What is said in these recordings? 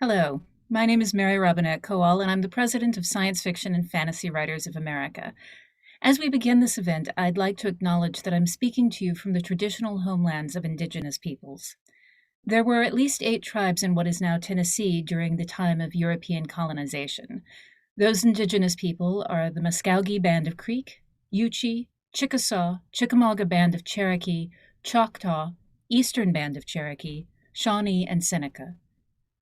Hello, my name is Mary Robinette Kowal, and I'm the president of Science Fiction and Fantasy Writers of America. As we begin this event, I'd like to acknowledge that I'm speaking to you from the traditional homelands of Indigenous peoples. There were at least 8 tribes in what is now Tennessee during the time of European colonization. Those Indigenous people are the Muskogee Band of Creek, Yuchi, Chickasaw, Chickamauga Band of Cherokee, Choctaw, Eastern Band of Cherokee, Shawnee, and Seneca.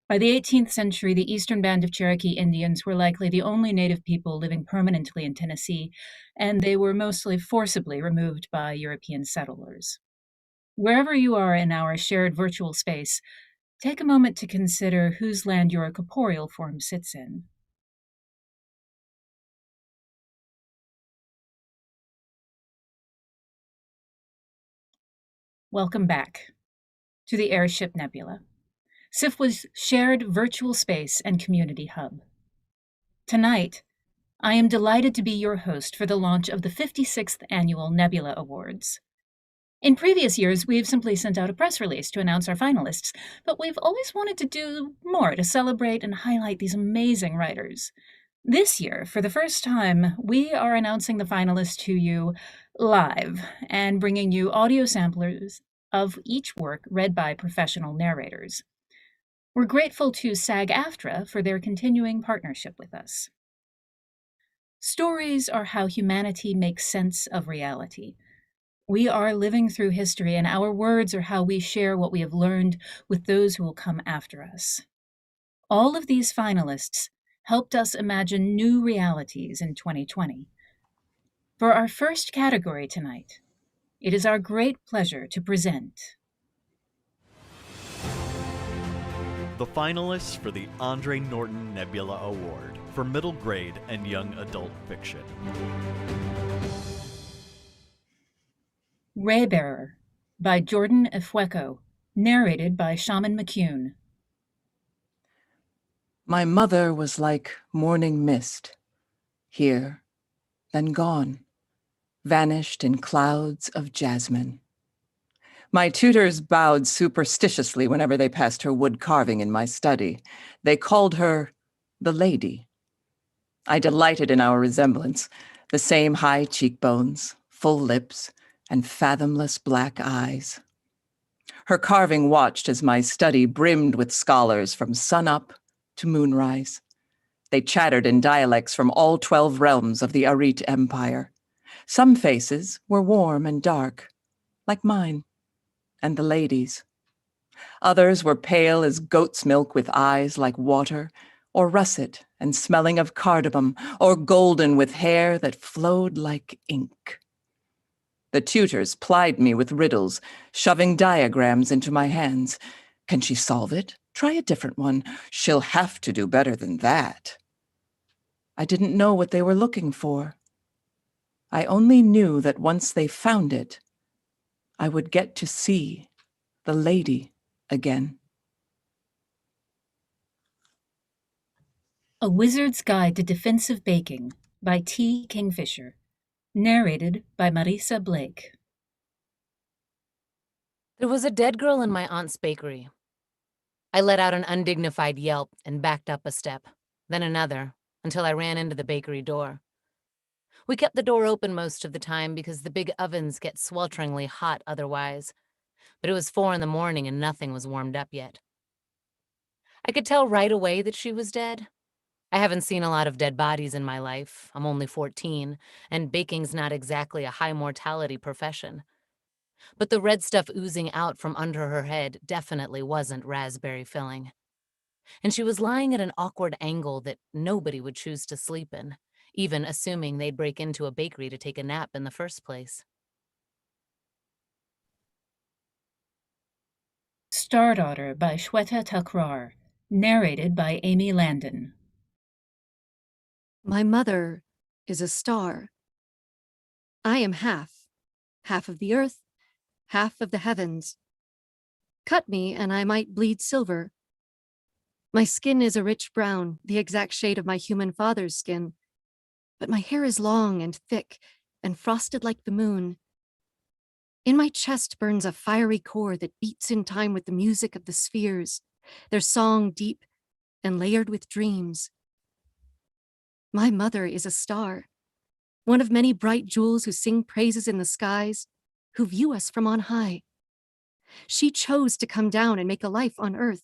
By the 18th century, the Eastern Band of Cherokee Indians were likely the only native people living permanently in Tennessee, and they were mostly forcibly removed by European settlers. Wherever you are in our shared virtual space, take a moment to consider whose land your corporeal form sits in. Welcome back to the Airship Nebula, SFWA's shared virtual space and community hub. Tonight, I am delighted to be your host for the launch of the 56th Annual Nebula Awards. In previous years, we've simply sent out a press release to announce our finalists, but we've always wanted to do more to celebrate and highlight these amazing writers. This year, for the first time, we are announcing the finalists to you live and bringing you audio samplers of each work read by professional narrators. We're grateful to SAG-AFTRA for their continuing partnership with us. Stories are how humanity makes sense of reality. We are living through history, and our words are how we share what we have learned with those who will come after us. All of these finalists helped us imagine new realities in 2020. For our first category tonight, it is our great pleasure to present the finalists for the Andre Norton Nebula Award for middle grade and young adult fiction. Raybearer by Jordan Efweko, narrated by Shammen McCune. My mother was like morning mist, here, then gone, vanished in clouds of jasmine. My tutors bowed superstitiously whenever they passed her wood carving in my study. They called her the lady. I delighted in our resemblance, the same high cheekbones, full lips, and fathomless black eyes. Her carving watched as my study brimmed with scholars from sunup to moonrise. They chattered in dialects from all 12 realms of the Arit Empire. Some faces were warm and dark, like mine and the ladies. Others were pale as goat's milk with eyes like water, or russet and smelling of cardamom, or golden with hair that flowed like ink. The tutors plied me with riddles, shoving diagrams into my hands. Can she solve it? Try a different one. She'll have to do better than that. I didn't know what they were looking for. I only knew that once they found it, I would get to see the lady again. A Wizard's Guide to Defensive Baking by T. Kingfisher, narrated by Marisa Blake. There was a dead girl in my aunt's bakery. I let out an undignified yelp and backed up a step, then another, until I ran into the bakery door. We kept the door open most of the time because the big ovens get swelteringly hot otherwise, but it was 4 in the morning and nothing was warmed up yet. I could tell right away that she was dead. I haven't seen a lot of dead bodies in my life. I'm only 14, and baking's not exactly a high mortality profession. But the red stuff oozing out from under her head definitely wasn't raspberry filling. And she was lying at an awkward angle that nobody would choose to sleep in, even assuming they'd break into a bakery to take a nap in the first place. Stardaughter by Shweta Takrar, narrated by Amy Landon. My mother is a star. I am half of the earth, half of the heavens. Cut me and I might bleed silver. My skin is a rich brown, the exact shade of my human father's skin. But my hair is long and thick and frosted like the moon. In my chest burns a fiery core that beats in time with the music of the spheres, their song deep and layered with dreams. My mother is a star, one of many bright jewels who sing praises in the skies, who view us from on high. She chose to come down and make a life on earth.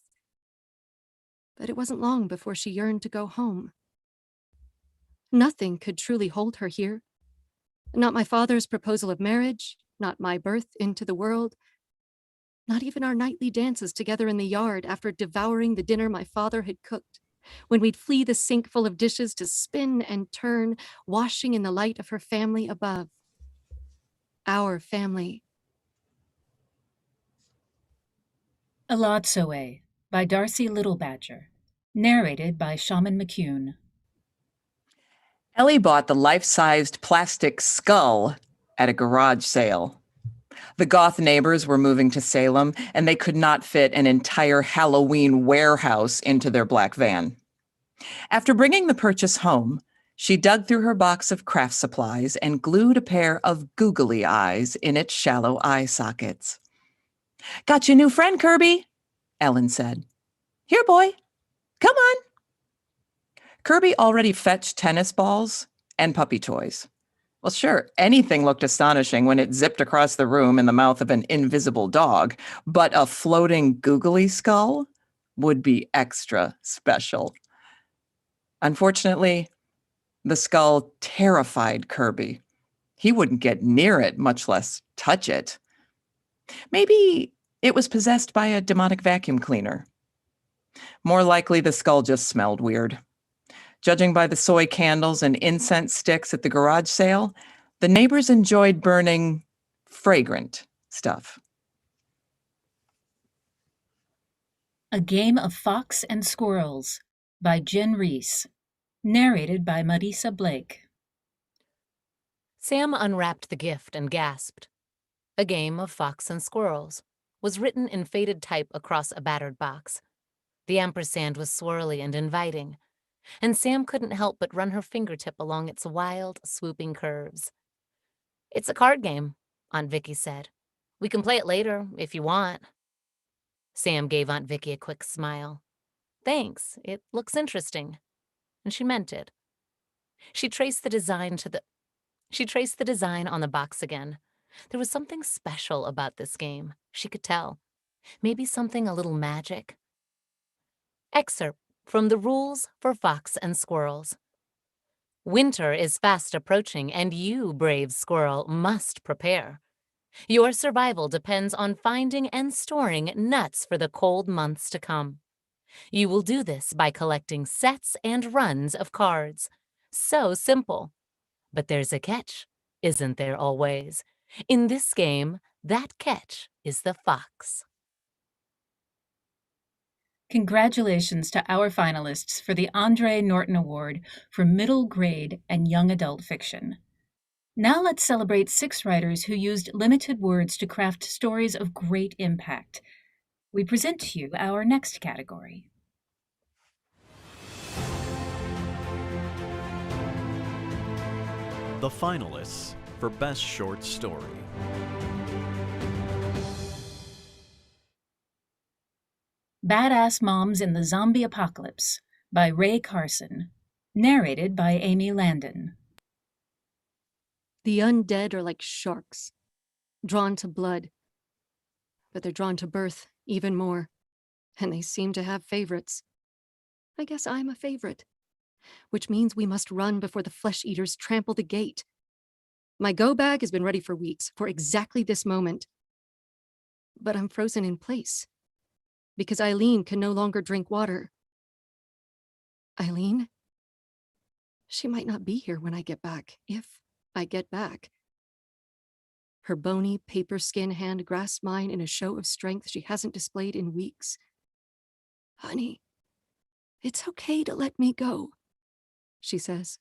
But it wasn't long before she yearned to go home. Nothing could truly hold her here. Not my father's proposal of marriage, not my birth into the world, not even our nightly dances together in the yard after devouring the dinner my father had cooked, when we'd flee the sink full of dishes to spin and turn, washing in the light of her family above. Our family. Elotsoe by Darcy Littlebadger. Narrated by Shommen McCune. Ellie bought the life-sized plastic skull at a garage sale. The goth neighbors were moving to Salem, and they could not fit an entire Halloween warehouse into their black van. After bringing the purchase home, she dug through her box of craft supplies and glued a pair of googly eyes in its shallow eye sockets. "Got you a new friend, Kirby," Ellen said. "Here, boy. Come on." Kirby already fetched tennis balls and puppy toys. Well, sure, anything looked astonishing when it zipped across the room in the mouth of an invisible dog, but a floating googly skull would be extra special. Unfortunately, the skull terrified Kirby. He wouldn't get near it, much less touch it. Maybe it was possessed by a demonic vacuum cleaner. More likely, the skull just smelled weird. Judging by the soy candles and incense sticks at the garage sale, the neighbors enjoyed burning fragrant stuff. A Game of Fox and Squirrels by Jen Reese. Narrated by Marisa Blake. Sam unwrapped the gift and gasped. A Game of Fox and Squirrels was written in faded type across a battered box. The ampersand was swirly and inviting, and Sam couldn't help but run her fingertip along its wild, swooping curves. "It's a card game," Aunt Vicky said. "We can play it later, if you want." Sam gave Aunt Vicky a quick smile. "Thanks, it looks interesting." And she meant it. She traced the design on the box again. There was something special about this game, she could tell. Maybe something a little magic. Excerpt from the Rules for Fox and Squirrels. Winter is fast approaching, and you, brave squirrel, must prepare. Your survival depends on finding and storing nuts for the cold months to come. You will do this by collecting sets and runs of cards. So simple. But there's a catch, isn't there always? In this game, that catch is the fox. Congratulations to our finalists for the Andre Norton Award for Middle Grade and Young Adult Fiction. Now let's celebrate 6 writers who used limited words to craft stories of great impact. We present to you our next category. The finalists for Best Short Story. Badass Moms in the Zombie Apocalypse by Ray Carson. Narrated by Amy Landon. The undead are like sharks, drawn to blood. But they're drawn to birth even more, and they seem to have favorites. I guess I'm a favorite, which means we must run before the flesh-eaters trample the gate. My go bag has been ready for weeks, for exactly this moment. But I'm frozen in place, because Eileen can no longer drink water. Eileen? She might not be here when I get back, if I get back. Her bony, paper-skin hand grasped mine in a show of strength she hasn't displayed in weeks. "Honey, it's okay to let me go," she says.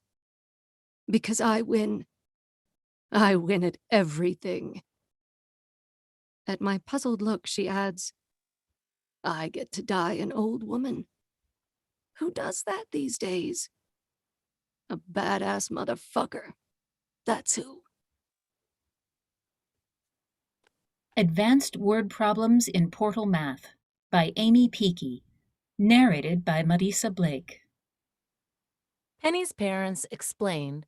"Because I win. I win at everything." At my puzzled look, she adds, "I get to die an old woman. Who does that these days? A badass motherfucker. That's who." Advanced Word Problems in Portal Math by Amy Peakey. Narrated by Marisa Blake. Penny's parents explained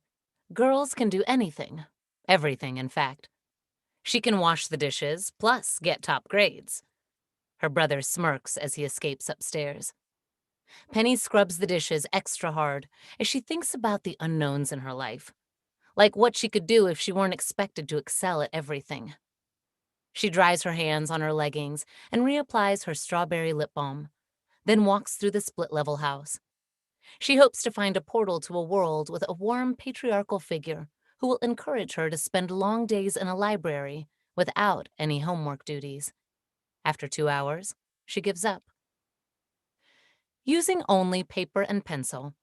girls can do anything, everything, in fact. She can wash the dishes, plus get top grades. Her brother smirks as he escapes upstairs. Penny scrubs the dishes extra hard as she thinks about the unknowns in her life, like what she could do if she weren't expected to excel at everything. She dries her hands on her leggings and reapplies her strawberry lip balm, then walks through the split-level house. She hopes to find a portal to a world with a warm patriarchal figure who will encourage her to spend long days in a library without any homework duties. After 2 hours, she gives up. Using only paper and pencil,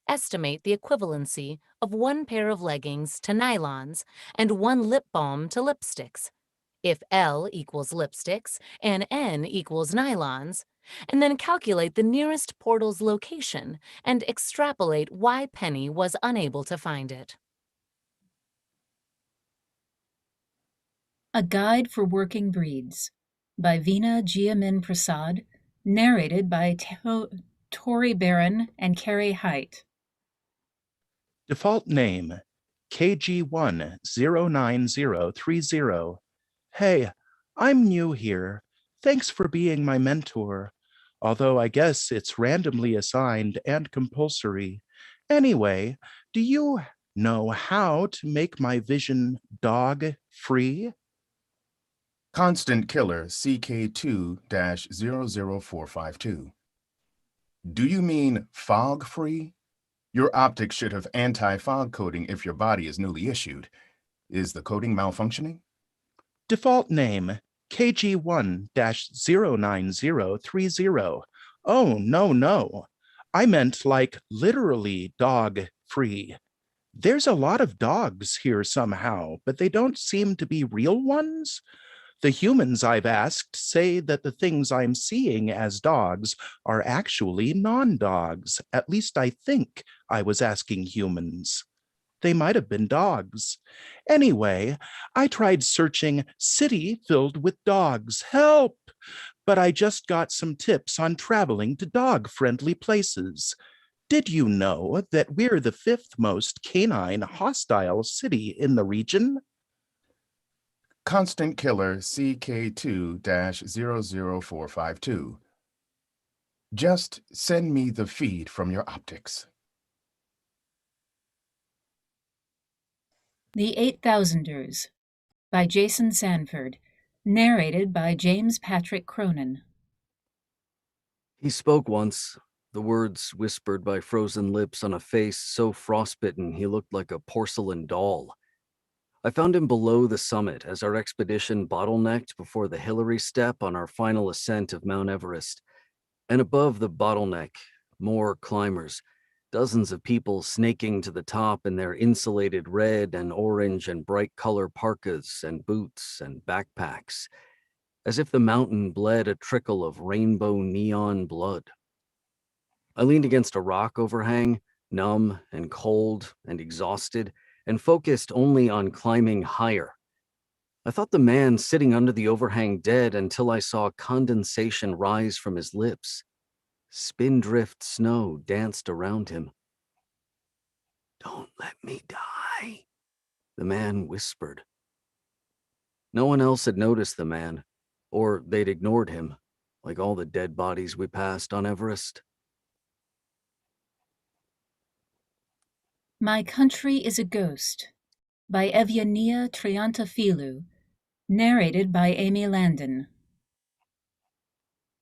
estimate the equivalency of 1 pair of leggings to nylons and 1 lip balm to lipsticks. If L equals lipsticks and N equals nylons, and then calculate the nearest portal's location and extrapolate why Penny was unable to find it. A Guide for Working Breeds by Veena Jiamin Prasad, narrated by Tori Barron and Cary Hite. Default name, KG109030. Hey, I'm new here. Thanks for being my mentor. Although I guess it's randomly assigned and compulsory. Anyway, do you know how to make my vision dog-free? Constant Killer CK2-00452. Do you mean fog-free? Your optics should have anti-fog coating if your body is newly issued. Is the coating malfunctioning? Default name, KG1-09030. Oh, no. I meant like literally dog-free. There's a lot of dogs here somehow, but they don't seem to be real ones. The humans I've asked say that the things I'm seeing as dogs are actually non-dogs. At least I think I was asking humans. They might have been dogs. Anyway, I tried searching city filled with dogs. Help! But I just got some tips on traveling to dog-friendly places. Did you know that we're the 5th most canine hostile city in the region? Constant Killer CK2-00452. Just send me the feed from your optics. The 8000ers by Jason Sanford, narrated by JamesPCronin. He spoke once, the words whispered by frozen lips on a face so frostbitten he looked like a porcelain doll. I found him below the summit as our expedition bottlenecked before the Hillary step on our final ascent of Mount Everest. And above the bottleneck, more climbers, dozens of people snaking to the top in their insulated red and orange and bright color parkas and boots and backpacks, as if the mountain bled a trickle of rainbow neon blood. I leaned against a rock overhang, numb and cold and exhausted, and focused only on climbing higher. I thought the man sitting under the overhang dead until I saw condensation rise from his lips. Spindrift snow danced around him. "Don't let me die," the man whispered. No one else had noticed the man, or they'd ignored him, like all the dead bodies we passed on Everest. My Country is a Ghost by Evyania Triantafilou, narrated by Amy Landon.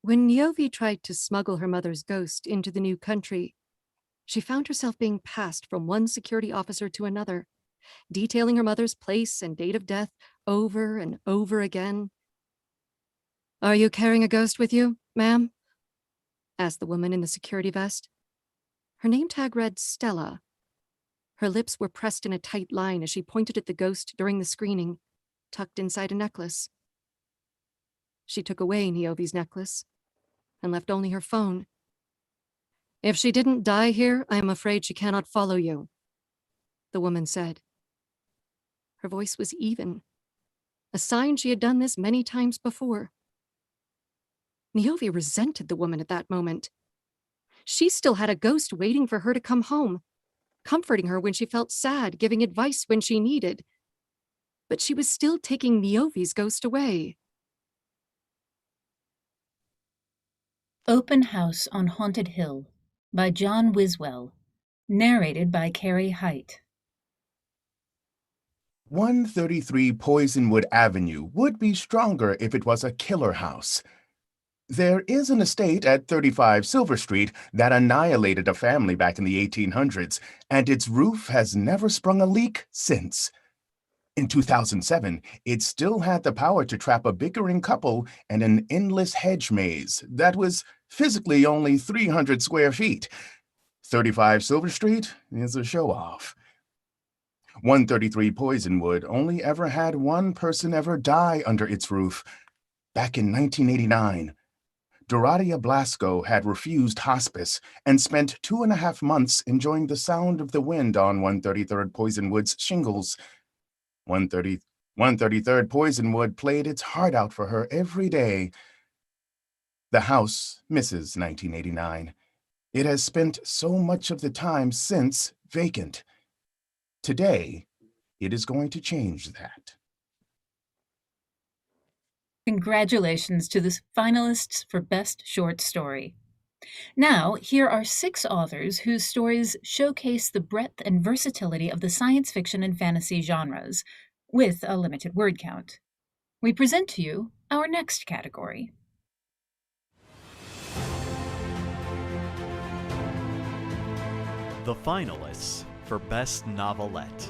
When Niobe tried to smuggle her mother's ghost into the new country, she found herself being passed from one security officer to another, detailing her mother's place and date of death over and over again. "Are you carrying a ghost with you, ma'am?" asked the woman in the security vest. Her name tag read Stella. Her lips were pressed in a tight line as she pointed at the ghost during the screening, tucked inside a necklace. She took away Niobe's necklace and left only her phone. "If she didn't die here, I am afraid she cannot follow you," the woman said. Her voice was even, a sign she had done this many times before. Niobe resented the woman at that moment. She still had a ghost waiting for her to come home, comforting her when she felt sad, giving advice when she needed. But she was still taking Niovi's ghost away. Open House on Haunted Hill by John Wiswell. Narrated by Cary Hite. 133 Poisonwood Avenue would be stronger if it was a killer house. There is an estate at 35 Silver Street that annihilated a family back in the 1800s, and its roof has never sprung a leak since. In 2007, it still had the power to trap a bickering couple and an endless hedge maze that was physically only 300 square feet. 35 Silver Street is a show-off. 133 Poisonwood only ever had one person ever die under its roof. Back in 1989, Dorothea Blasco had refused hospice and spent 2.5 months enjoying the sound of the wind on 133rd Poisonwood's shingles. 133rd Poisonwood played its heart out for her every day. The house misses 1989. It has spent so much of the time since vacant. Today, it is going to change that. Congratulations to the finalists for Best Short Story. Now, here are 6 authors whose stories showcase the breadth and versatility of the science fiction and fantasy genres, with a limited word count. We present to you our next category. The finalists for Best Novelette.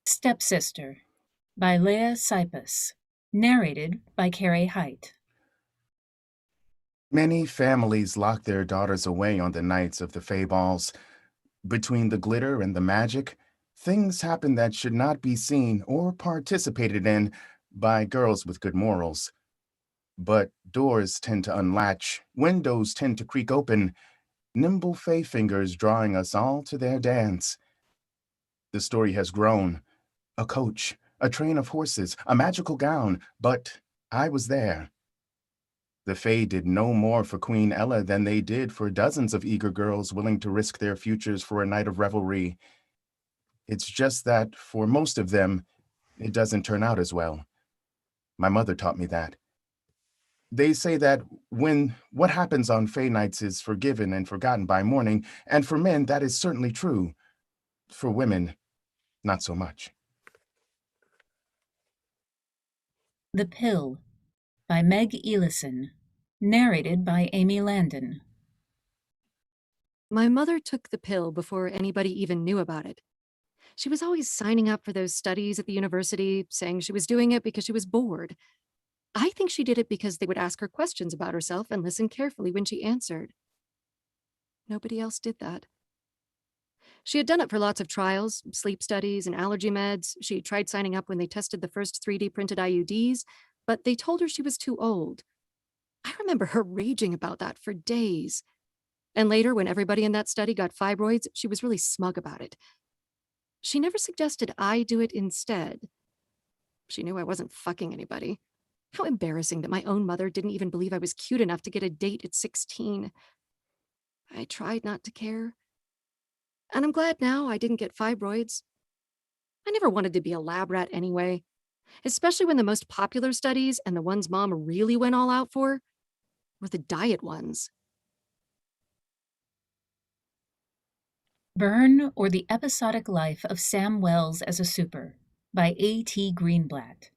Stepsister by Leah Sipus. Narrated by Cary Hite. Many families lock their daughters away on the nights of the Fey Balls. Between the glitter and the magic, things happen that should not be seen or participated in by girls with good morals. But doors tend to unlatch, windows tend to creak open, nimble Fey fingers drawing us all to their dance. The story has grown. A coach, a train of horses, a magical gown, but I was there. The Fae did no more for Queen Ella than they did for dozens of eager girls willing to risk their futures for a night of revelry. It's just that, for most of them, it doesn't turn out as well. My mother taught me that. They say that when what happens on Fae nights is forgiven and forgotten by morning, and for men that is certainly true. For women, not so much. The Pill by Meg Elison. Narrated by Amy Landon. My mother took the pill before anybody even knew about it. She was always signing up for those studies at the university, saying she was doing it because she was bored. I think she did it because they would ask her questions about herself and listen carefully when she answered. Nobody else did that. She had done it for lots of trials, sleep studies and allergy meds. She tried signing up when they tested the first 3D printed IUDs, but they told her she was too old. I remember her raging about that for days. And later, when everybody in that study got fibroids, she was really smug about it. She never suggested I do it instead. She knew I wasn't fucking anybody. How embarrassing that my own mother didn't even believe I was cute enough to get a date at 16. I tried not to care. And I'm glad now I didn't get fibroids. I never wanted to be a lab rat anyway, especially when the most popular studies and the ones Mom really went all out for were the diet ones. Burn, or the Episodic Life of Sam Wells as a Super by A.T. Greenblatt.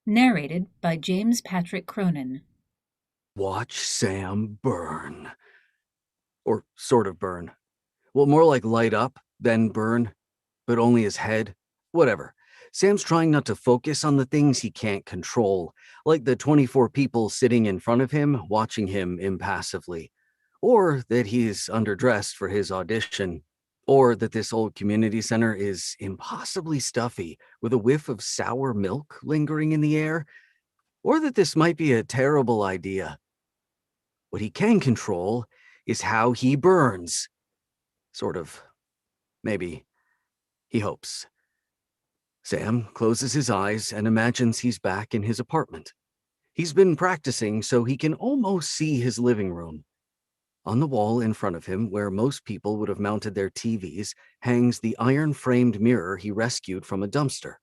Narrated by JamesPCronin. Watch Sam burn. Or sort of burn. Well, more like light up, then burn, but only his head. Whatever. Sam's trying not to focus on the things he can't control, like the 24 people sitting in front of him, watching him impassively. Or that he's underdressed for his audition. Or that this old community center is impossibly stuffy, with a whiff of sour milk lingering in the air. Or that this might be a terrible idea. What he can control is how he burns. Sort of. Maybe. He hopes. Sam closes his eyes and imagines he's back in his apartment. He's been practicing so he can almost see his living room. On the wall in front of him, where most people would have mounted their TVs, hangs the iron-framed mirror he rescued from a dumpster.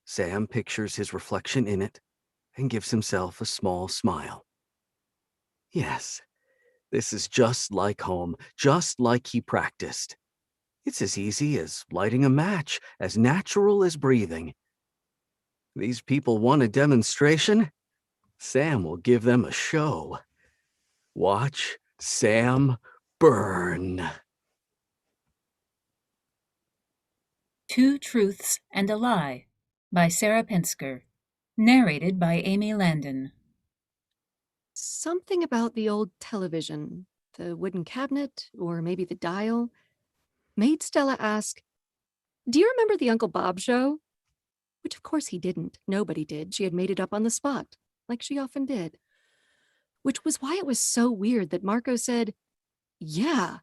Sam pictures his reflection in it and gives himself a small smile. Yes, this is just like home, just like he practiced. It's as easy as lighting a match, as natural as breathing. These people want a demonstration? Sam will give them a show. Watch Sam burn. 2 Truths and a Lie by Sarah Pinsker. Narrated by Amy Landon. Something about the old television, the wooden cabinet, or maybe the dial, made Stella ask, "Do you remember the Uncle Bob show?" Which of course he didn't. Nobody did. She had made it up on the spot, like she often did. Which was why it was so weird that Marco said, "Yeah."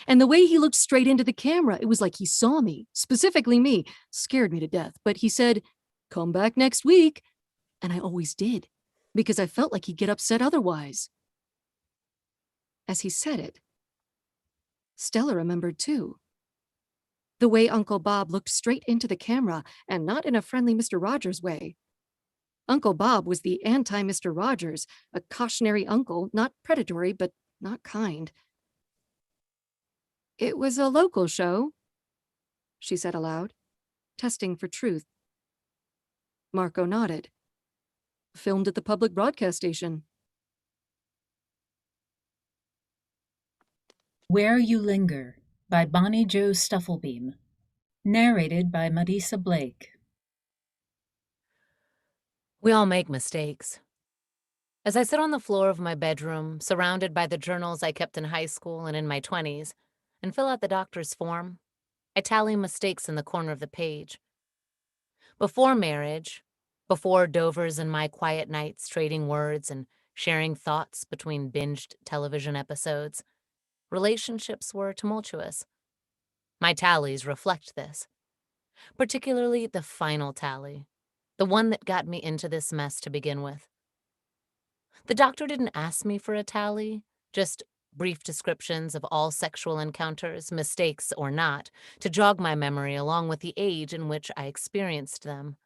And the way he looked straight into the camera, it was like he saw me, specifically me, scared me to death. But he said, "Come back next week." And I always did, because I felt like he'd get upset otherwise. As he said it, Stella remembered too. The way Uncle Bob looked straight into the camera, and not in a friendly Mr. Rogers way. Uncle Bob was the anti-Mr. Rogers, a cautionary uncle, not predatory, but not kind. "It was a local show," she said aloud, testing for truth. Marco nodded. "Filmed at the public broadcast station." Where You Linger by Bonnie Jo Stufflebeam. Narrated by Madisa Blake. We all make mistakes. As I sit on the floor of my bedroom, surrounded by the journals I kept in high school and in my 20s, and fill out the doctor's form, I tally mistakes in the corner of the page. Before marriage, before Dover's and my quiet nights trading words and sharing thoughts between binged television episodes, relationships were tumultuous. My tallies reflect this, particularly the final tally, the one that got me into this mess to begin with. The doctor didn't ask me for a tally, just brief descriptions of all sexual encounters, mistakes or not, to jog my memory along with the age in which I experienced them.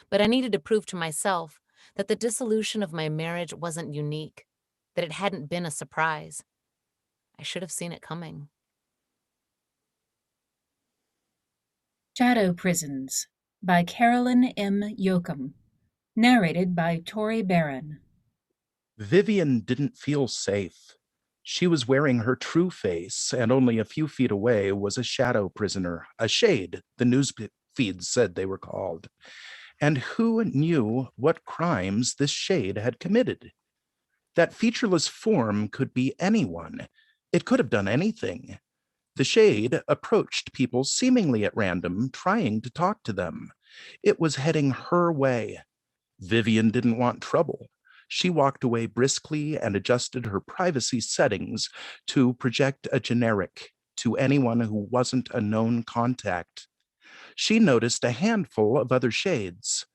But I needed to prove to myself that the dissolution of my marriage wasn't unique, that it hadn't been a surprise. I should have seen it coming. Shadow Prisons by Carolyn M. Yoakum. Narrated by Tori Barron. Vivian didn't feel safe. She was wearing her true face, and only a few feet away was a shadow prisoner, a shade, the news feeds said they were called. And who knew what crimes this shade had committed? That featureless form could be anyone. It could have done anything. The shade approached people seemingly at random, trying to talk to them. It was heading her way. Vivian didn't want trouble. She walked away briskly and adjusted her privacy settings to project a generic to anyone who wasn't a known contact. She noticed a handful of other shades.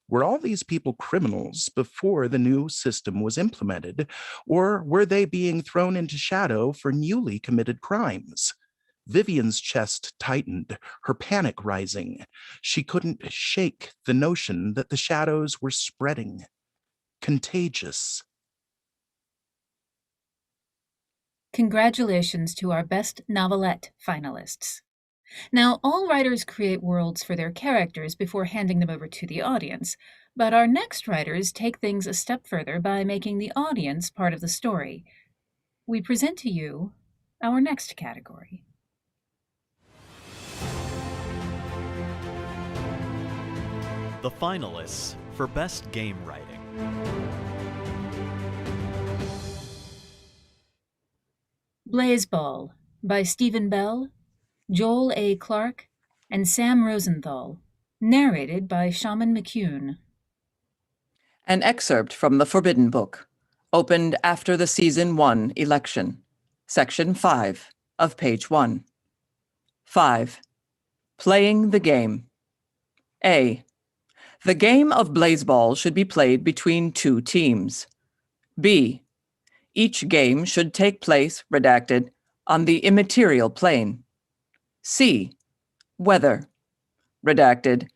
Were all these people criminals before the new system was implemented, or were they being thrown into shadow for newly committed crimes? Vivian's chest tightened, her panic rising. She couldn't shake the notion that the shadows were spreading. Contagious. Congratulations to our Best Novelette finalists. Now, all writers create worlds for their characters before handing them over to the audience, but our next writers take things a step further by making the audience part of the story. We present to you our next category. The finalists for Best Game Writing. Blazeball by Stephen Bell, Joel A. Clark, and Sam Rosenthal. Narrated by Shammen McCune. An excerpt from the Forbidden Book, opened after the Season 1 election, Section 5 of page 1. 5. Playing the game. A. The game of Blazeball should be played between two teams. B. Each game should take place, redacted, on the immaterial plane. C. Weather, redacted.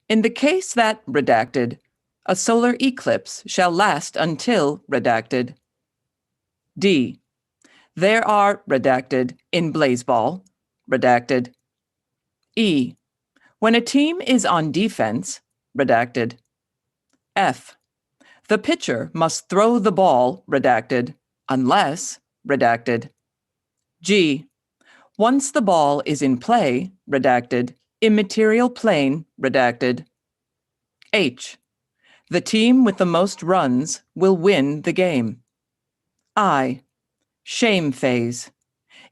In the case that, redacted, a solar eclipse shall last until, redacted. D. There are, redacted, in Blazeball, redacted. E. When a team is on defense, redacted. F. The pitcher must throw the ball, redacted, unless, redacted. G. Once the ball is in play, redacted, immaterial plane, redacted. H. The team with the most runs will win the game. I. Shame phase.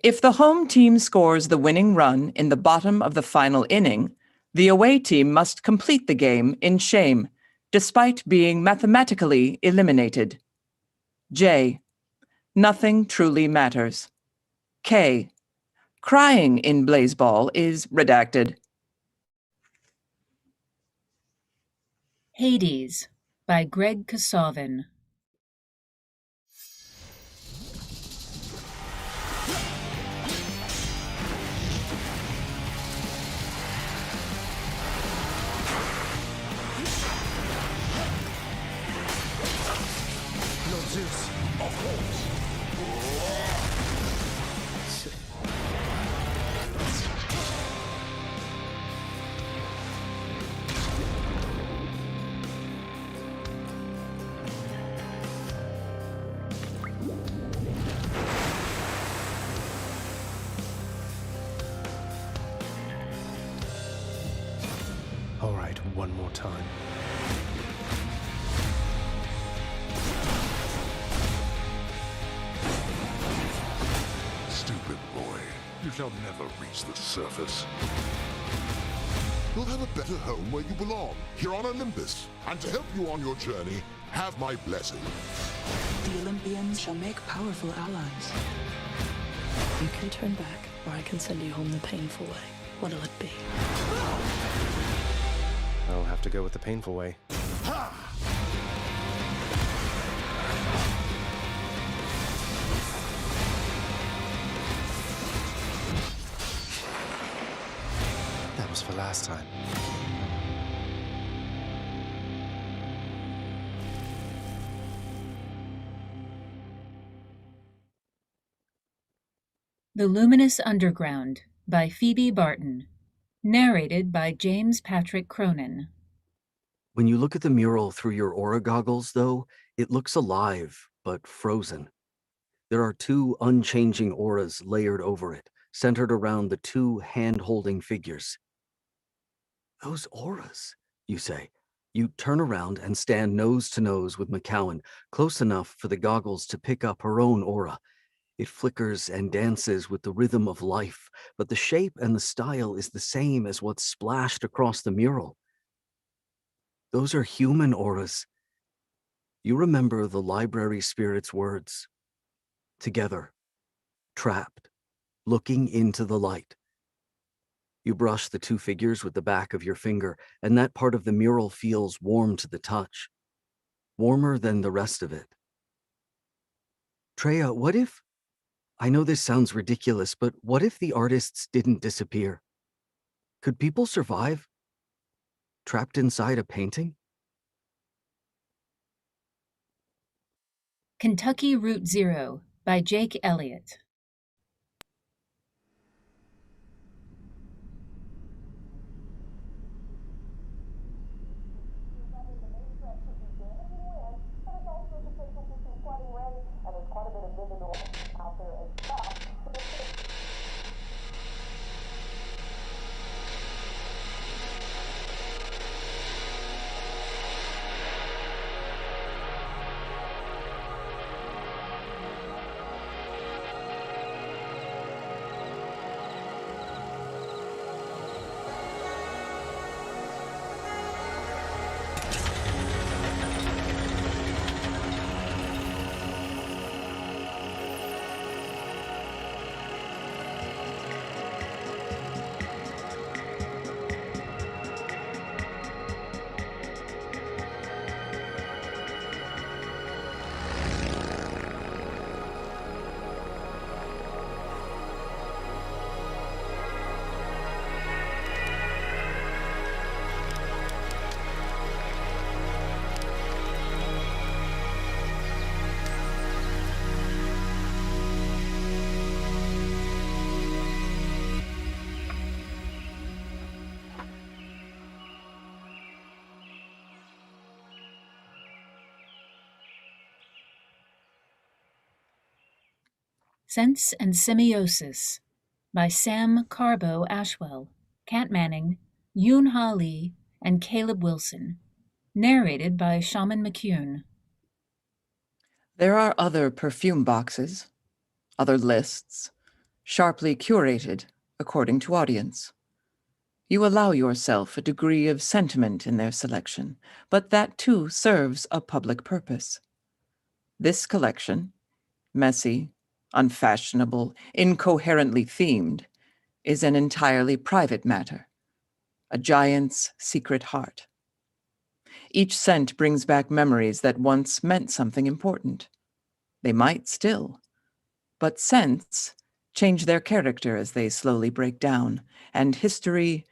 If the home team scores the winning run in the bottom of the final inning, the away team must complete the game in shame, despite being mathematically eliminated. J. Nothing truly matters. K. Crying in Blazeball is redacted. Hades by Greg Kasavin. Zeus, of course. All right, one more time. Stupid boy, you shall never reach the surface. You'll have a better home where you belong, here on Olympus. And to help you on your journey, have my blessing. The Olympians shall make powerful allies. You can turn back, or I can send you home the painful way. What'll it be? I'll have to go with the painful way. That was for last time. The Luminous Underground by Phoebe Barton. Narrated by JamesPCronin. When you look at the mural through your aura goggles, though, it looks alive, but frozen. There are two unchanging auras layered over it, centered around the two hand-holding figures. Those auras, you say. You turn around and stand nose to nose with McCowan, close enough for the goggles to pick up her own aura. It flickers and dances with the rhythm of life, but the shape and the style is the same as what's splashed across the mural. Those are human auras. You remember the library spirit's words. Together, trapped, looking into the light. You brush the two figures with the back of your finger, and that part of the mural feels warm to the touch. Warmer than the rest of it. Treya, what if... I know this sounds ridiculous, but what if the artists didn't disappear? Could people survive? Trapped inside a painting? Kentucky Route Zero by Jake Elliott. Sense and Semiosis by Sam Carbo Ashwell, Kat Manning, Yoon Ha Lee, and Caleb Wilson. Narrated by Shammen McCune. There are other perfume boxes, other lists, sharply curated according to audience. You allow yourself a degree of sentiment in their selection, but that too serves a public purpose. This collection, messy, unfashionable, incoherently themed, is an entirely private matter, a giant's secret heart. Each scent brings back memories that once meant something important. They might still, but scents change their character as they slowly break down, and history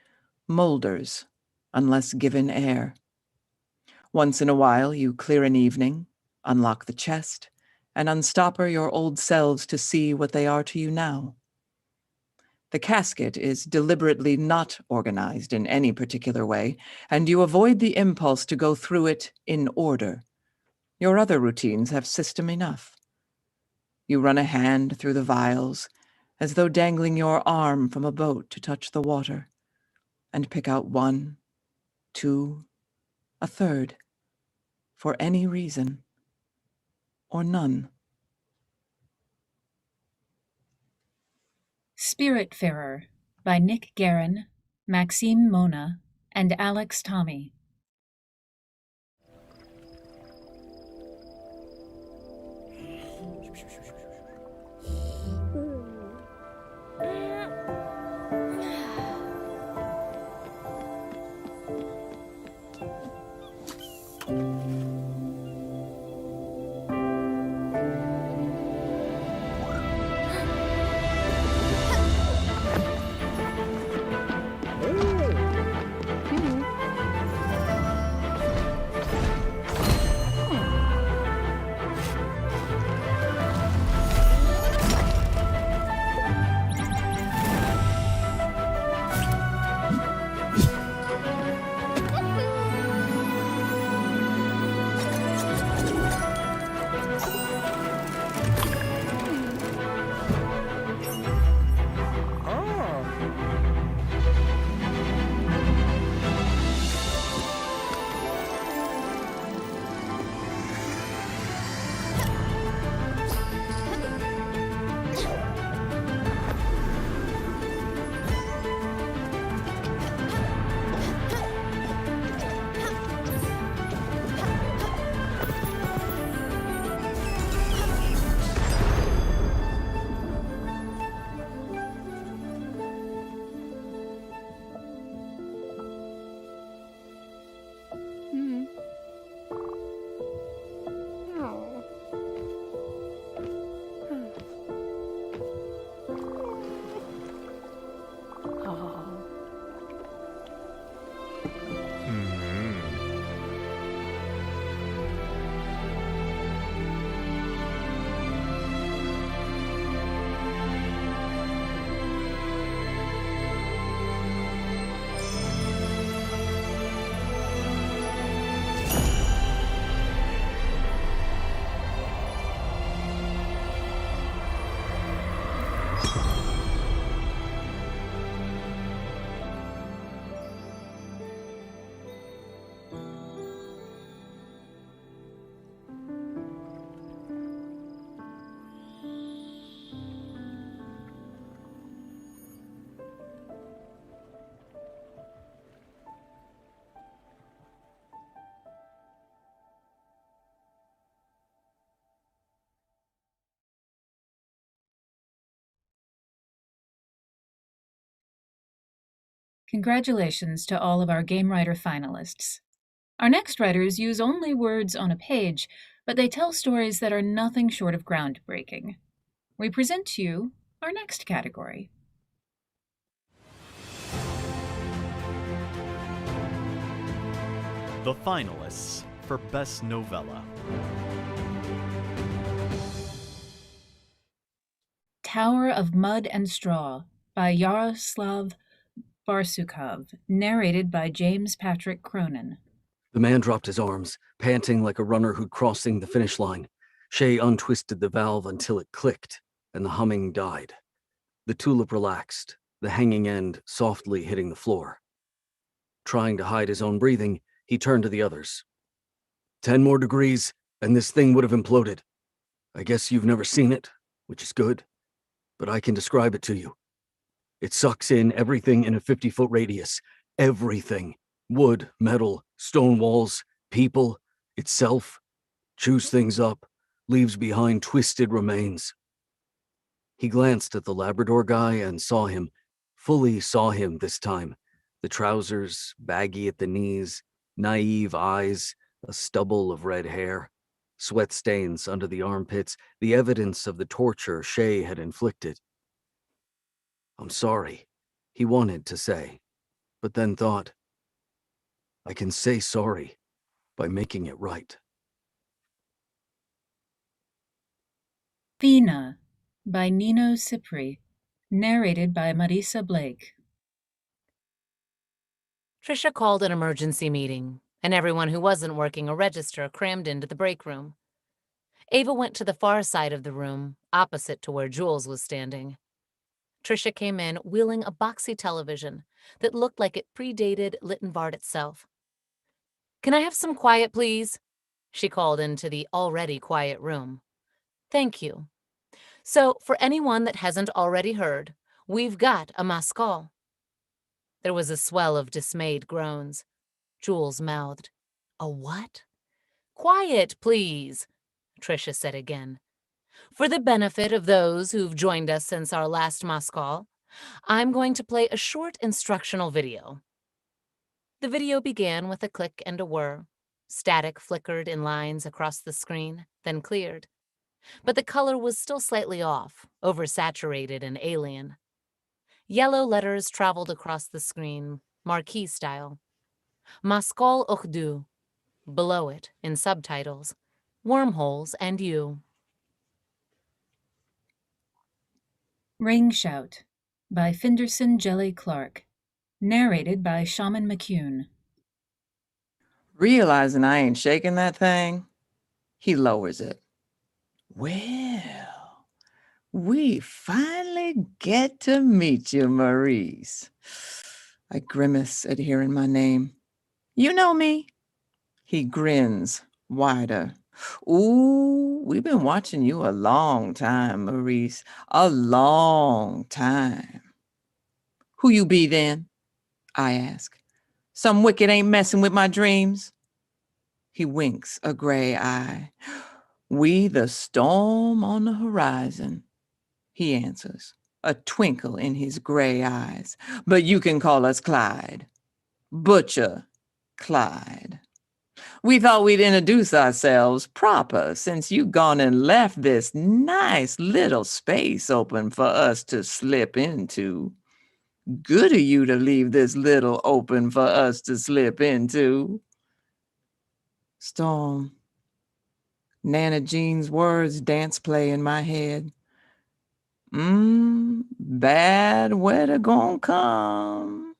molders unless given air. Once in a while, you clear an evening, unlock the chest, and unstopper your old selves to see what they are to you now. The casket is deliberately not organized in any particular way, and you avoid the impulse to go through it in order. Your other routines have system enough. You run a hand through the vials, as though dangling your arm from a boat to touch the water, and pick out one, two, a third, for any reason, or none. Spiritfarer by Nick Guerin, Maxime Mona, and Alex Tommy. Congratulations to all of our Game Writer finalists. Our next writers use only words on a page, but they tell stories that are nothing short of groundbreaking. We present to you our next category. The finalists for Best Novella. Tower of Mud and Straw by Yaroslav Barsukov, narrated by JamesPCronin. The man dropped his arms, panting like a runner who'd crossing the finish line. Shay untwisted the valve until it clicked. and the humming died. The tulip relaxed, the hanging end softly hitting the floor. Trying to hide his own breathing, he turned to the others. 10 more degrees, and this thing would have imploded. I guess you've never seen it, which is good, but I can describe it to you. It sucks in everything in a 50-foot radius. Everything. Wood, metal, stone walls, people, itself. Chews things up, leaves behind twisted remains. He glanced at the Labrador guy and fully saw him this time. The trousers, baggy at the knees, naive eyes, a stubble of red hair, sweat stains under the armpits, the evidence of the torture Shay had inflicted. I'm sorry, he wanted to say, but then thought, I can say sorry by making it right. Fina by Nino Cipri, narrated by Marisa Blake. Trisha called an emergency meeting, and everyone who wasn't working a register crammed into the break room. Ava went to the far side of the room, opposite to where Jules was standing. Trisha came in wheeling a boxy television that looked like it predated Littenvard itself. Can I have some quiet, please? She called into the already quiet room. Thank you. So, for anyone that hasn't already heard, we've got a Maskal. There was a swell of dismayed groans. Jules mouthed, A what? Quiet, please, Trisha said again. For the benefit of those who've joined us since our last Maskal, I'm going to play a short instructional video. The video began with a click and a whir. Static flickered in lines across the screen, then cleared. But the color was still slightly off, oversaturated and alien. Yellow letters traveled across the screen, marquee style. Maskal Ukhdu. Below it, in subtitles, Wormholes and You. Ring Shout by Finderson Jelly Clark, narrated by Shammen McCune. Realizing I ain't shaking that thing, he lowers it. Well, we finally get to meet you, Maurice. I grimace at hearing my name. You know me? He grins wider. Ooh, we've been watching you a long time, Maurice. A long time. Who you be then? I ask. Some wicked ain't messing with my dreams. He winks a gray eye. We the storm on the horizon, he answers, a twinkle in his gray eyes. But you can call us Clyde. Butcher Clyde. We thought we'd introduce ourselves proper since you gone and left this nice little space open for us to slip into. Good of you to leave this little open for us to slip into. Storm. Nana Jean's words dance play in my head. Bad weather gonna come.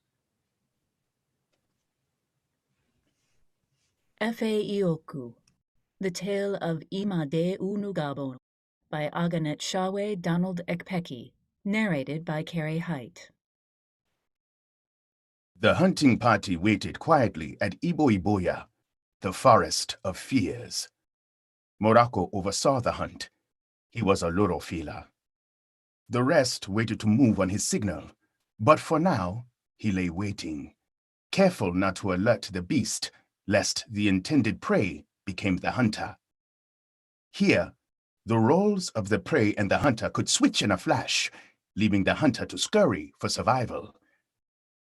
Efe Ioku, The Tale of Imade Unugabo by Aganet Shawe Donald Ekpeki, narrated by Cary Hite. The hunting party waited quietly at Iboiboya, the forest of fears. Morocco oversaw the hunt. He was a Lorofila. The rest waited to move on his signal, but for now, he lay waiting, careful not to alert the beast, lest the intended prey became the hunter. Here, the roles of the prey and the hunter could switch in a flash, leaving the hunter to scurry for survival.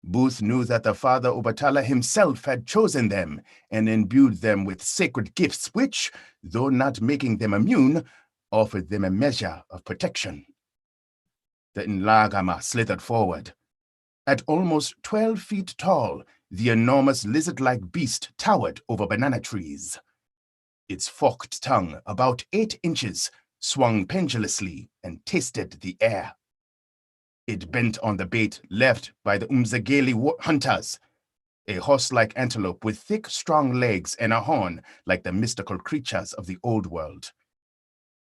Booth knew that the Father Obatala himself had chosen them and imbued them with sacred gifts which, though not making them immune, offered them a measure of protection. The Nlagama slithered forward. At almost 12 feet tall, the enormous lizard-like beast towered over banana trees. Its forked tongue, about 8 inches, swung pendulously and tasted the air. It bent on the bait left by the Umzageli hunters, a horse-like antelope with thick, strong legs and a horn like the mystical creatures of the old world.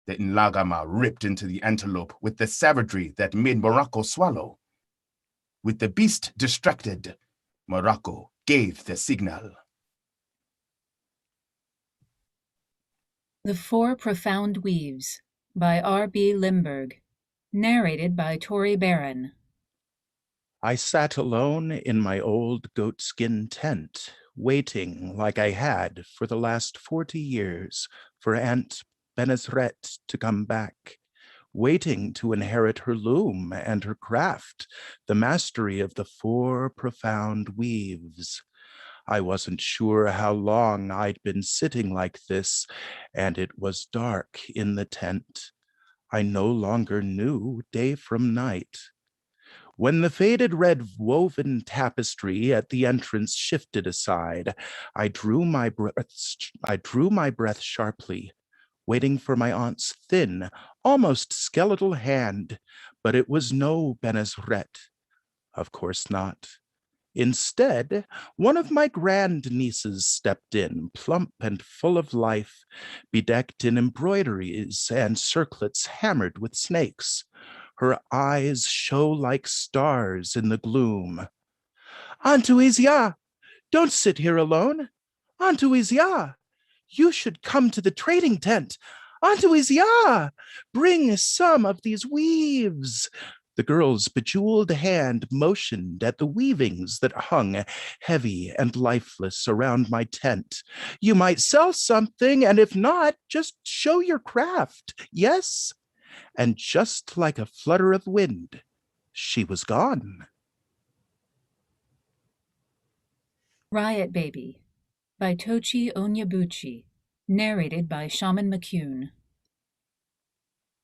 The Nlagama ripped into the antelope with the savagery that made Morocco swallow. With the beast distracted, Morocco gave the signal. The Four Profound Weaves by R.B. Limburg, narrated by Tori Barron. I sat alone in my old goatskin tent, waiting like I had for the last 40 years for Aunt Benezret to come back, waiting to inherit her loom and her craft, the mastery of the Four Profound Weaves. I wasn't sure how long I'd been sitting like this, and it was dark in the tent. I no longer knew day from night. When the faded red woven tapestry at the entrance shifted aside, I drew my breath sharply, waiting for my aunt's thin, almost skeletal hand, but it was no Benezret. Of course not. Instead, one of my grandnieces stepped in, plump and full of life, bedecked in embroideries and circlets hammered with snakes. Her eyes show like stars in the gloom. Aunt Louisia, don't sit here alone. Aunt Louisia, you should come to the trading tent. Aunt Louisia, bring some of these weaves. The girl's bejeweled hand motioned at the weavings that hung heavy and lifeless around my tent. You might sell something, and if not, just show your craft, yes? And just like a flutter of wind, she was gone. Riot Baby by Tochi Onyebuchi, narrated by Shammen McCune.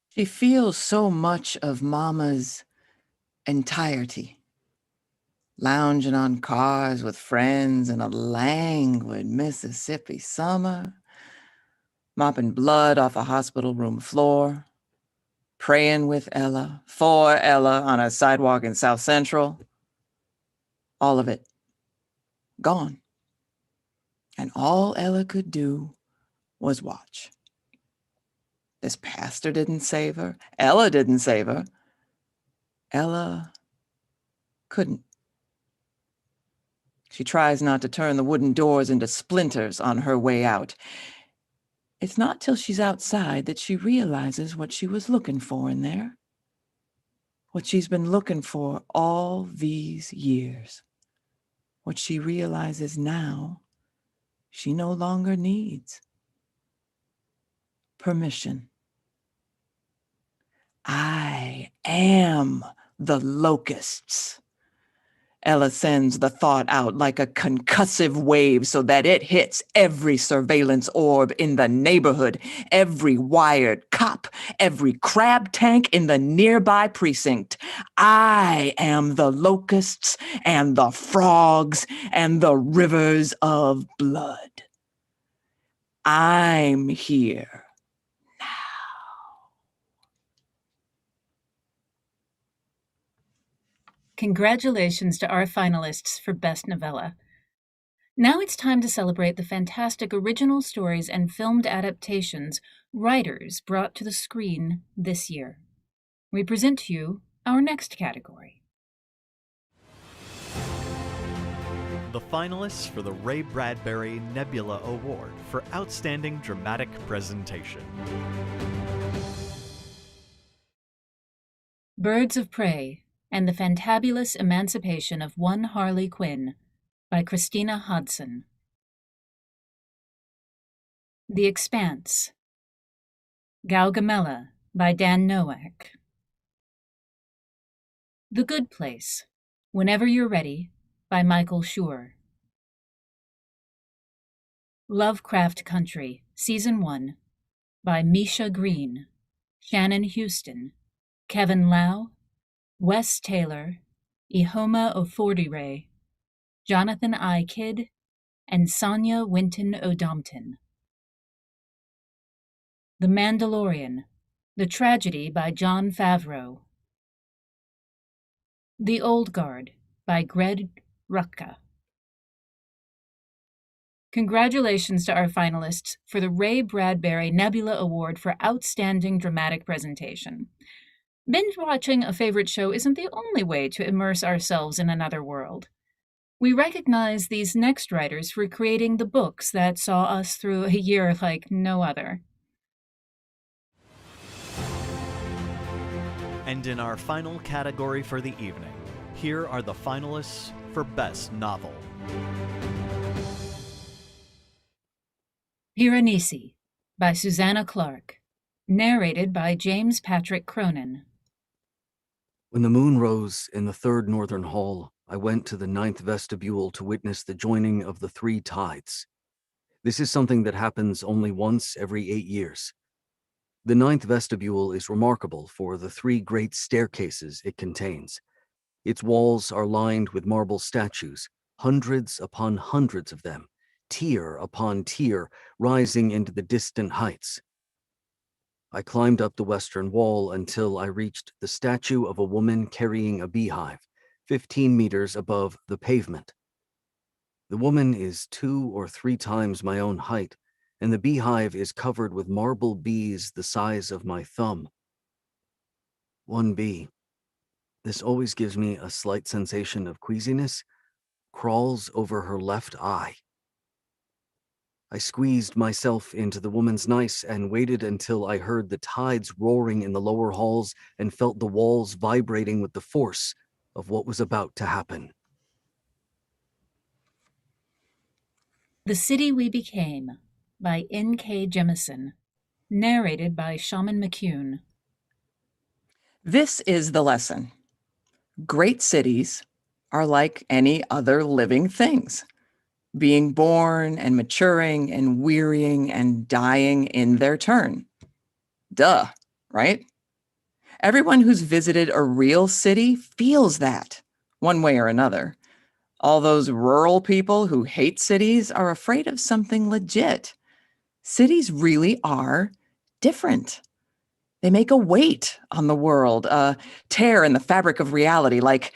She feels so much of Mama's entirety. Lounging on cars with friends in a languid Mississippi summer, mopping blood off a hospital room floor, praying with Ella, for Ella on a sidewalk in South Central. All of it gone. And all Ella could do was watch. This pastor didn't save her. Ella didn't save her. Ella couldn't. She tries not to turn the wooden doors into splinters on her way out. It's not till she's outside that she realizes what she was looking for in there. What she's been looking for all these years. What she realizes now she no longer needs. Permission. I am the locusts. Ella sends the thought out like a concussive wave so that it hits every surveillance orb in the neighborhood, every wired cop, every crab tank in the nearby precinct. I am the locusts and the frogs and the rivers of blood. I'm here. Congratulations to our finalists for Best Novella. Now it's time to celebrate the fantastic original stories and filmed adaptations writers brought to the screen this year. We present to you our next category. The finalists for the Ray Bradbury Nebula Award for Outstanding Dramatic Presentation. Birds of Prey and the Fantabulous Emancipation of One Harley Quinn by Christina Hodson. The Expanse, Gaugamela by Dan Nowak. The Good Place, Whenever You're Ready by Michael Schur. Lovecraft Country, Season 1 by Misha Green, Shannon Houston, Kevin Lau, Wes Taylor, Ihoma Ofordire, Jonathan I. Kidd, and Sonia Winton Odompton. The Mandalorian, The Tragedy by Jon Favreau. The Old Guard by Greg Rucka. Congratulations to our finalists for the Ray Bradbury Nebula Award for Outstanding Dramatic Presentation. Binge-watching a favorite show isn't the only way to immerse ourselves in another world. We recognize these next writers for creating the books that saw us through a year like no other. And in our final category for the evening, here are the finalists for Best Novel. Piranesi by Susanna Clarke, narrated by JamesPCronin. When the moon rose in the third northern hall, I went to the ninth vestibule to witness the joining of the three tides. This is something that happens only once every 8 years. The ninth vestibule is remarkable for the three great staircases it contains. Its walls are lined with marble statues, hundreds upon hundreds of them, tier upon tier, rising into the distant heights. I climbed up the western wall until I reached the statue of a woman carrying a beehive, 15 meters above the pavement. The woman is 2 or 3 times my own height, and the beehive is covered with marble bees the size of my thumb. One bee, this always gives me a slight sensation of queasiness, crawls over her left eye. I squeezed myself into the woman's nice and waited until I heard the tides roaring in the lower halls and felt the walls vibrating with the force of what was about to happen. The City We Became by N.K. Jemisin, narrated by Shammen McCune. This is the lesson. Great cities are like any other living things, being born and maturing and wearying and dying in their turn. Duh, right? Everyone who's visited a real city feels that, one way or another. All those rural people who hate cities are afraid of something legit. Cities really are different. They make a weight on the world, a tear in the fabric of reality, like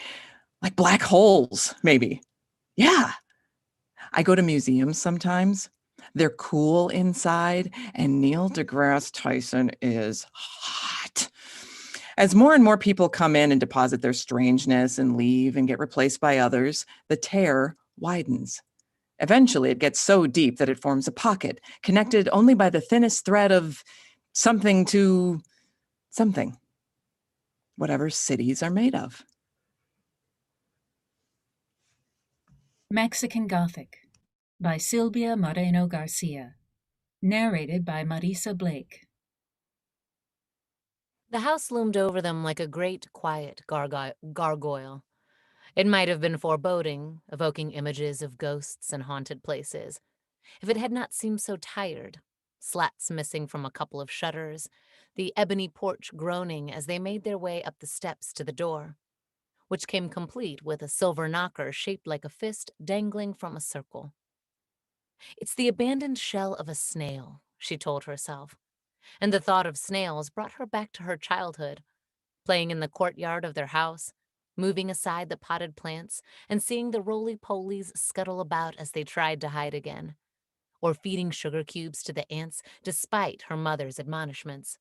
black holes, maybe. Yeah. I go to museums sometimes. They're cool inside, and Neil deGrasse Tyson is hot. As more and more people come in and deposit their strangeness and leave and get replaced by others, the tear widens. Eventually, it gets so deep that it forms a pocket, connected only by the thinnest thread of something to something, whatever cities are made of. Mexican Gothic by Silvia Moreno Garcia, narrated by Marisa Blake. The house loomed over them like a great, quiet gargoyle. It might have been foreboding, evoking images of ghosts and haunted places, if it had not seemed so tired, slats missing from a couple of shutters, the ebony porch groaning as they made their way up the steps to the door, which came complete with a silver knocker shaped like a fist dangling from a circle. It's the abandoned shell of a snail, she told herself, and the thought of snails brought her back to her childhood, playing in the courtyard of their house, moving aside the potted plants and seeing the roly-polies scuttle about as they tried to hide again, or feeding sugar cubes to the ants despite her mother's admonishments.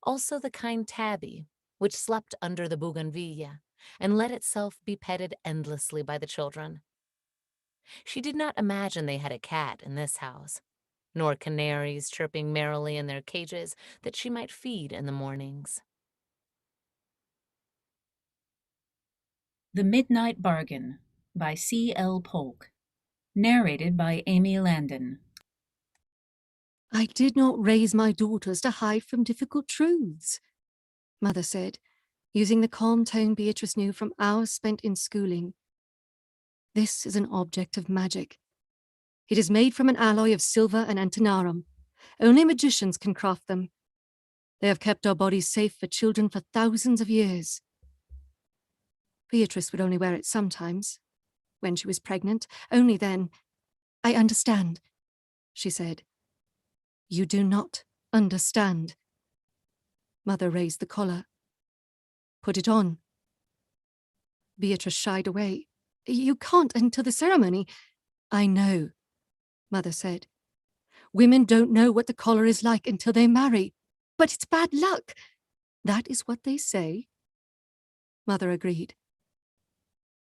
Also the kind tabby, which slept under the bougainvillea and let itself be petted endlessly by the children. She did not imagine they had a cat in this house, nor canaries chirping merrily in their cages that she might feed in the mornings. The Midnight Bargain by C.L. Polk, narrated by Amy Landon. I did not raise my daughters to hide from difficult truths, Mother said, using the calm tone Beatrice knew from hours spent in schooling. This is an object of magic. It is made from an alloy of silver and antimarum. Only magicians can craft them. They have kept our bodies safe for children for thousands of years. Beatrice would only wear it sometimes, when she was pregnant, only then. I understand, she said. You do not understand. Mother raised the collar. Put it on. Beatrice shied away. You can't until the ceremony. I know. Mother said. Women don't know what the collar is like until they marry. But it's bad luck. That is what they say. Mother agreed.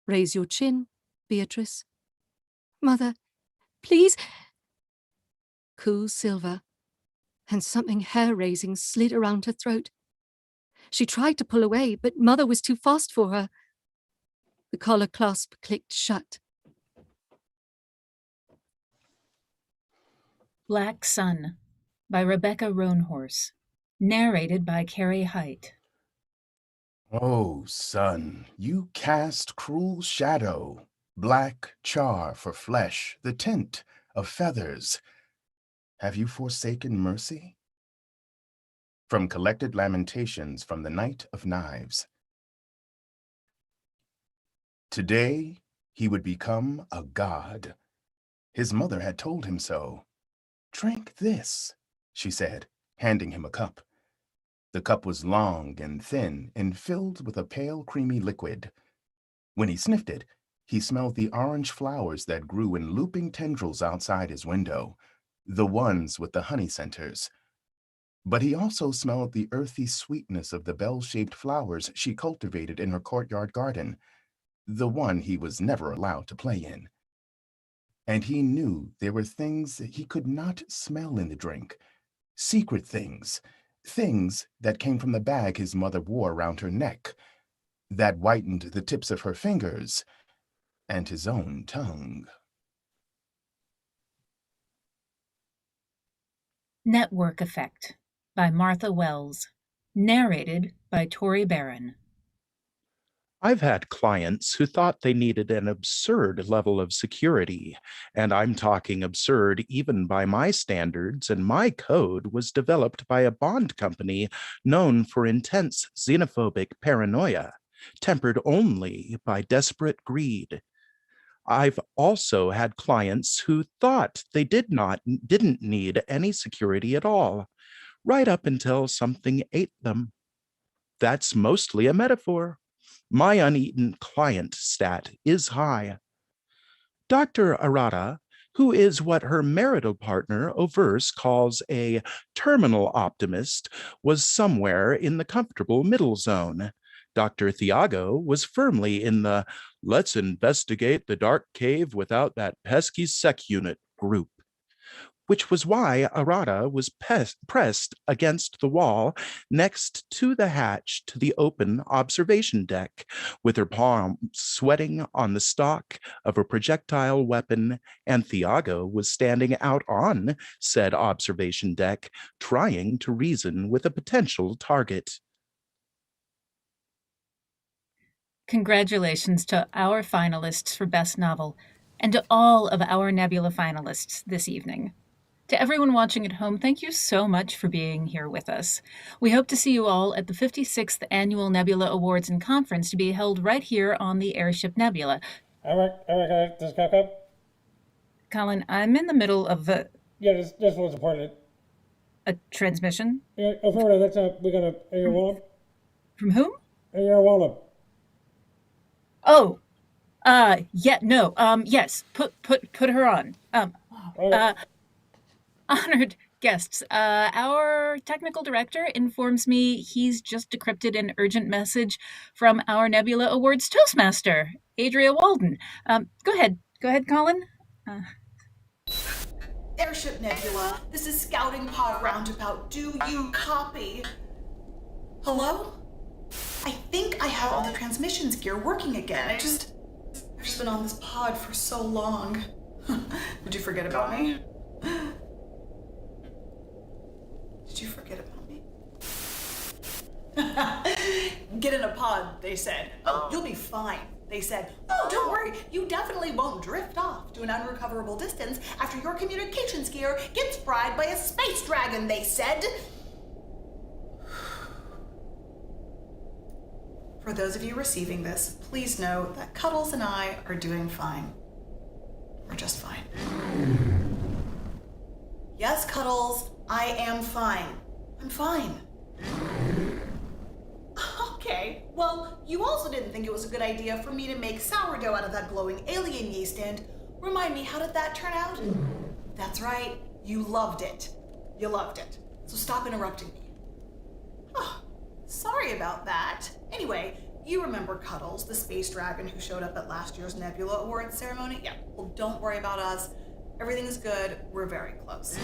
Raise your chin, Beatrice. Mother, please. Cool silver, and something hair-raising slid around her throat. She tried to pull away, but Mother was too fast for her. The collar clasp clicked shut. Black Sun by Rebecca Roanhorse. Narrated by Cary Hite. Oh, sun, you cast cruel shadow, black char for flesh, the tint of feathers. Have you forsaken mercy? From Collected Lamentations from the Night of Knives. Today, he would become a god. His mother had told him so. Drink this, she said, handing him a cup. The cup was long and thin and filled with a pale, creamy liquid. When he sniffed it, he smelled the orange flowers that grew in looping tendrils outside his window, the ones with the honey centers. But he also smelled the earthy sweetness of the bell-shaped flowers she cultivated in her courtyard garden, the one he was never allowed to play in. And he knew there were things that he could not smell in the drink, secret things, things that came from the bag his mother wore around her neck, that whitened the tips of her fingers and his own tongue. Network Effect by Martha Wells. Narrated by Tori Barron. I've had clients who thought they needed an absurd level of security, and I'm talking absurd even by my standards, and my code was developed by a bond company known for intense xenophobic paranoia, tempered only by desperate greed. I've also had clients who thought they didn't need any security at all, right up until something ate them. That's mostly a metaphor. My uneaten client stat is high. Dr. Arata, who is what her marital partner Overse calls a terminal optimist, was somewhere in the comfortable middle zone. Dr. Thiago was firmly in the let's investigate the dark cave without that pesky sec unit group, which was why Arata was pressed against the wall next to the hatch to the open observation deck, with her palm sweating on the stock of a projectile weapon, and Thiago was standing out on said observation deck, trying to reason with a potential target. Congratulations to our finalists for Best Novel, and to all of our Nebula finalists this evening. To everyone watching at home, thank you so much for being here with us. We hope to see you all at the 56th Annual Nebula Awards and Conference to be held right here on the Airship Nebula. Eric, does Cock up? Colin, I'm in the middle of a... Yeah, this was important. A transmission? Yeah, Florida, that's a... We got a... Air Wallop? From whom? Air Wallop. Oh, yeah, no, yes, put her on. Honored guests, our technical director informs me he's just decrypted an urgent message from our Nebula Awards Toastmaster, Adria Walden. Go ahead, Colin. Airship Nebula, this is Scouting Pod Roundabout. Do you copy? Hello? I think I have all the transmissions gear working again. I've just been on this pod for so long. Did you forget about me? Did you forget about me? Get in a pod, they said. Oh, you'll be fine, they said. Oh, don't worry, you definitely won't drift off to an unrecoverable distance after your communications gear gets fried by a space dragon, they said. For those of you receiving this, please know that Cuddles and I are doing fine. We're just fine. Yes, Cuddles, I am fine. I'm fine. Okay, well, you also didn't think it was a good idea for me to make sourdough out of that glowing alien yeast, and remind me, how did that turn out? That's right, you loved it. You loved it. So stop interrupting me. Oh, sorry about that. Anyway, you remember Cuddles, the space dragon who showed up at last year's Nebula Awards ceremony? Yeah, well, don't worry about us. Everything's good. We're very close.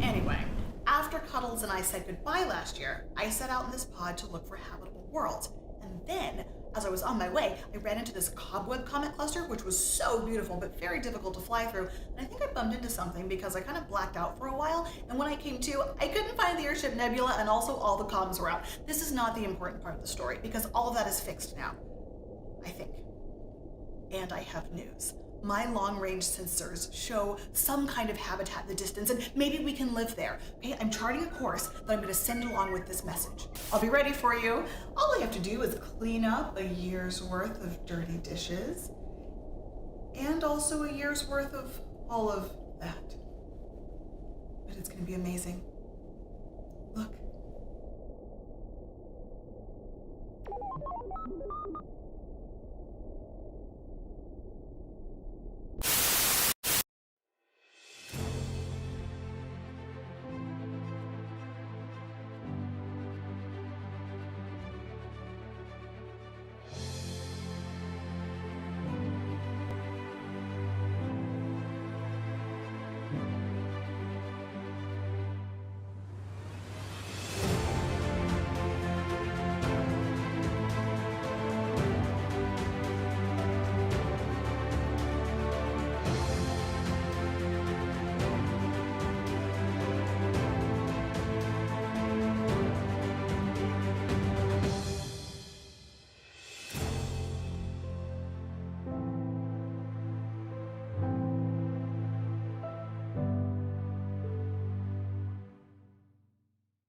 Anyway, after Cuddles and I said goodbye last year, I set out in this pod to look for habitable worlds. And then, as I was on my way, I ran into this cobweb comet cluster, which was so beautiful, but very difficult to fly through. And I think I bumped into something because I kind of blacked out for a while. And when I came to, I couldn't find the airship Nebula, and also all the comms were out. This is not the important part of the story, because all of that is fixed now, I think. And I have news. My long-range sensors show some kind of habitat in the distance, and maybe we can live there. Okay, I'm charting a course that I'm going to send along with this message. I'll be ready for you. All I have to do is clean up a year's worth of dirty dishes, and also a year's worth of all of that. But it's going to be amazing. Look.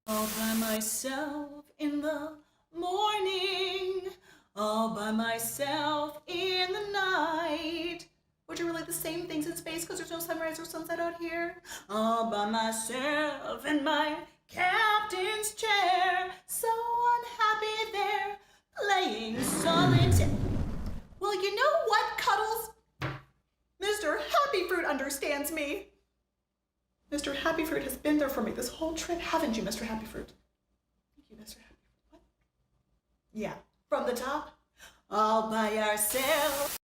All by myself in the morning, all by myself in the night. Which are really the same things in space because there's no sunrise or sunset out here. All by myself in my captain's chair, so unhappy there, playing solitaire. Well, you know what, Cuddles? Mr. Happy Fruit understands me. Mr. Happy Fruit has been there for me this whole trip, haven't you, Mr. Happy Fruit? Thank you, Mr. Happy Fruit. What? Yeah, from the top. All by ourselves.